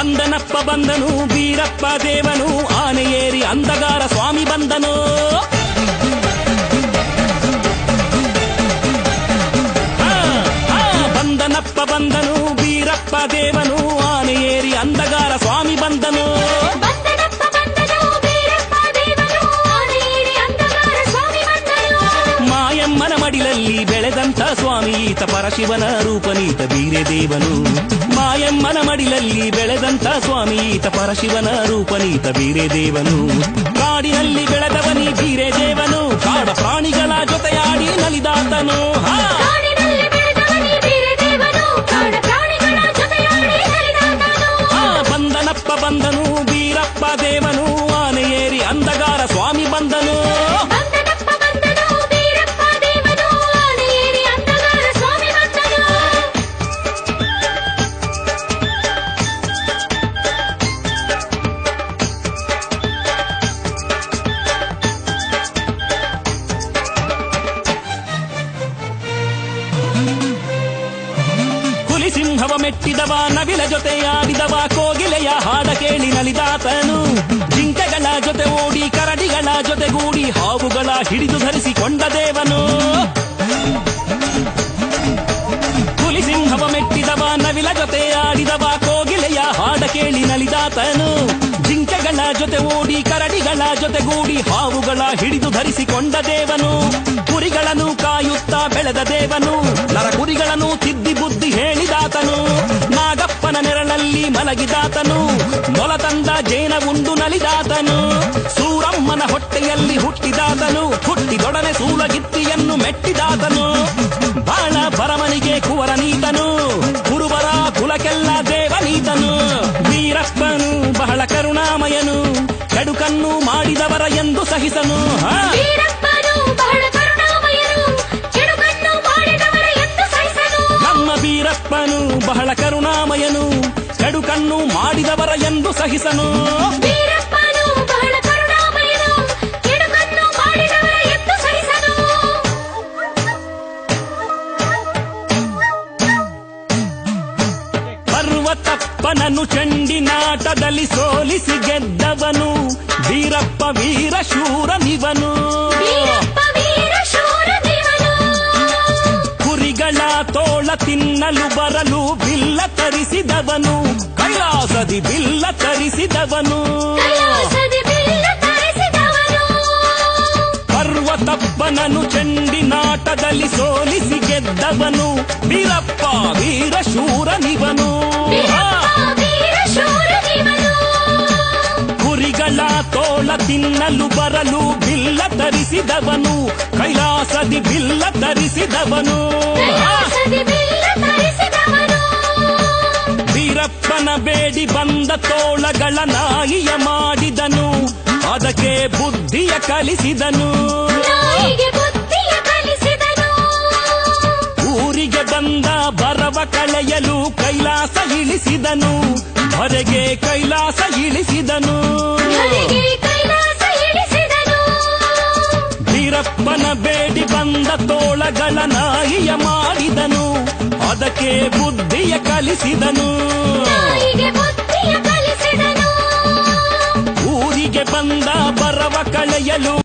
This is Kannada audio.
ಬಂದನಪ್ಪ ಬಂದನು ಬೀರಪ್ಪ ದೇವನು ಆನೆ ಏರಿ ಅಂದಗಾರ ಸ್ವಾಮಿ ಬಂದನು. ಬಂದನಪ್ಪ ಬಂದನು ಬೀರಪ್ಪ ದೇವನು ಆನೆ ಏರಿ ಅಂದಗಾರ ಸ್ವಾಮಿ ಬಂದನು. ಮಾಯಮ್ಮನ ಮಡಿಲಲ್ಲಿ ಬೆಳೆದಂಥ ಸ್ವಾಮಿ ಈತ ಪರಶಿವನ ರೂಪನೀತ ಬೀರೇದೇವನು. ಮಾಯಮ್ಮನ ಮಡಿಲಲ್ಲಿ ಬೆಳೆದಂಥ ಸ್ವಾಮಿ ಈತ ಪರಶಿವನ ರೂಪನೀತ ಬೀರೇದೇವನು. ಕಾಡಿನಲ್ಲಿ ಬೆಳೆದವನಿ ಬೀರೇದೇವನು ಕಾಡ ಪ್ರಾಣಿಗಳ ಜೊತೆಯಾಡಿ ನಲಿದಾತನು. ಬಂದನಪ್ಪ ಬಂದನು ಬೀರಪ್ಪ ದೇವನು ಆನೆ ಏರಿ ಅಂದಗಾರ ಸ್ವಾಮಿ ಬಂದನು. ಸಿಂಹವ ಮೆಟ್ಟಿದವ ನವಿಲ ಜೊತೆಯಾಡಿದವ ಕೋಗಿಲೆಯ ಹಾಡ ಕೇಳಿ ನಲಿದಾತನು. ಜಿಂಕೆಗಳ ಜೊತೆ ಓಡಿ ಕರಡಿಗಳ ಜೊತೆಗೂಡಿ ಹಾವುಗಳ ಹಿಡಿದು ಧರಿಸಿಕೊಂಡ ದೇವನು. ಹುಲಿ ಸಿಂಹವ ಮೆಟ್ಟಿದವ ನವಿಲ ಜೊತೆಯಾಡಿದವ ಕೋಗಿಲೆಯ ಹಾಡ ಕೇಳಿ ನಲಿದಾತನು. ಜಿಂಕೆಗಳ ಜೊತೆ ಓಡಿ ಕರಡಿಗಳ ಜೊತೆಗೂಡಿ ಹಾವುಗಳ ಹಿಡಿದು ಧರಿಸಿಕೊಂಡ ದೇವನು. ಕುರಿಗಳನ್ನು ಕಾಯುತ್ತಾ ಬೆಳೆದ ದೇವನು ನರಕುರಿಗಳನ್ನು ತಿದ್ದಿ ಬುದ್ಧಿ ಹೇಳಿದಾತನು. ನಾಗಪ್ಪನ ನೆರಳಲ್ಲಿ ಮಲಗಿದಾತನು ಮೊಲ ತಂದ ಜೇನ ಉಂಡು ನಲಿದಾತನು. ಸೂರಮ್ಮನ ಹೊಟ್ಟೆಯಲ್ಲಿ ಹುಟ್ಟಿದಾತನು ಹುಟ್ಟಿದೊಡನೆ ಸೂಲಗಿತ್ತಿಯನ್ನು ಮೆಟ್ಟಿದಾತನು. ಬಾಳ ಬರಮನಿಗೆ ಕುವರನೀತನು ಕುರುಬರ ಕುಲಕ್ಕೆಲ್ಲ ದೇವನೀತನು. ವೀರಪ್ಪನು ಬಹಳ ಕರುಣಾಮಯನು ಕೆಡುಕನ್ನು ಮಾಡಿದವರ ಎಂದು ಸಹಿಸನು. ನಮ್ಮ ವೀರಪ್ಪನು ಬಹಳ ಕರುಣಾಮಯನು ಕೆಡುಕನ್ನು ಮಾಡಿದವರ ಎಂದು ಸಹಿಸನು. ಪರ್ವತಪ್ಪನನ್ನು ಚೆಂಡಿನಾಟದಲ್ಲಿ ಸೋಲಿಸಿ ಗೆದ್ದವನು ವೀರಪ್ಪ ವೀರ ಶೂರನಿವನು. ಕುರಿಗಳ ತೋಳ ತಿನ್ನಲು ಬರಲು ಬಿಲ್ಲ ತರಿಸಿದವನು ಕೈಲಾಸದಿ ಬಿಲ್ಲ ತರಿಸಿದವನು. ಪರ್ವತಪ್ಪನನ್ನು ಚೆಂಡಿನಾಟದಲ್ಲಿ ಸೋಲಿಸಿ ಗೆದ್ದವನು ವೀರಪ್ಪ ವೀರ ಶೂರನಿವನು. ಕುರಿಗಳ ತೋಳ ತಿನ್ನಲು ಬರಲು ಬಿಲ್ಲ ತರಿಸಿದವನು ಕೈಲಾಸದಿ ಬಿಲ್ಲ ತರಿಸಿದವನು. ವೀರಪ್ಪನ ಬೇಡಿ ಬಂದ ತೋಳಗಳ ನಾಯಿಯ ಮಾಡಿದನು ಅದಕ್ಕೆ ಬುದ್ಧಿಯ ಕಲಿಸಿದನು. ಊರಿಗೆ ಬಂದ ಬರವ ಕಳೆಯಲು ಕೈಲಾಸ ಇಳಿಸಿದನು ಹೊರಗೆ ಕೈಲಾಸ ಇಳಿಸಿದನು. ವೀರಪ್ಪನ ಬೇಡಿ ಬಂದ ತೋಳಗಳ ನಾಯಿಯ ಮಾಡಿದನು ಅದಕ್ಕೆ ಬುದ್ಧಿಯ ಕಲಿಸಿದನು. ಊರಿಗೆ ಬಂದ ಬರವ ಕಳೆಯಲು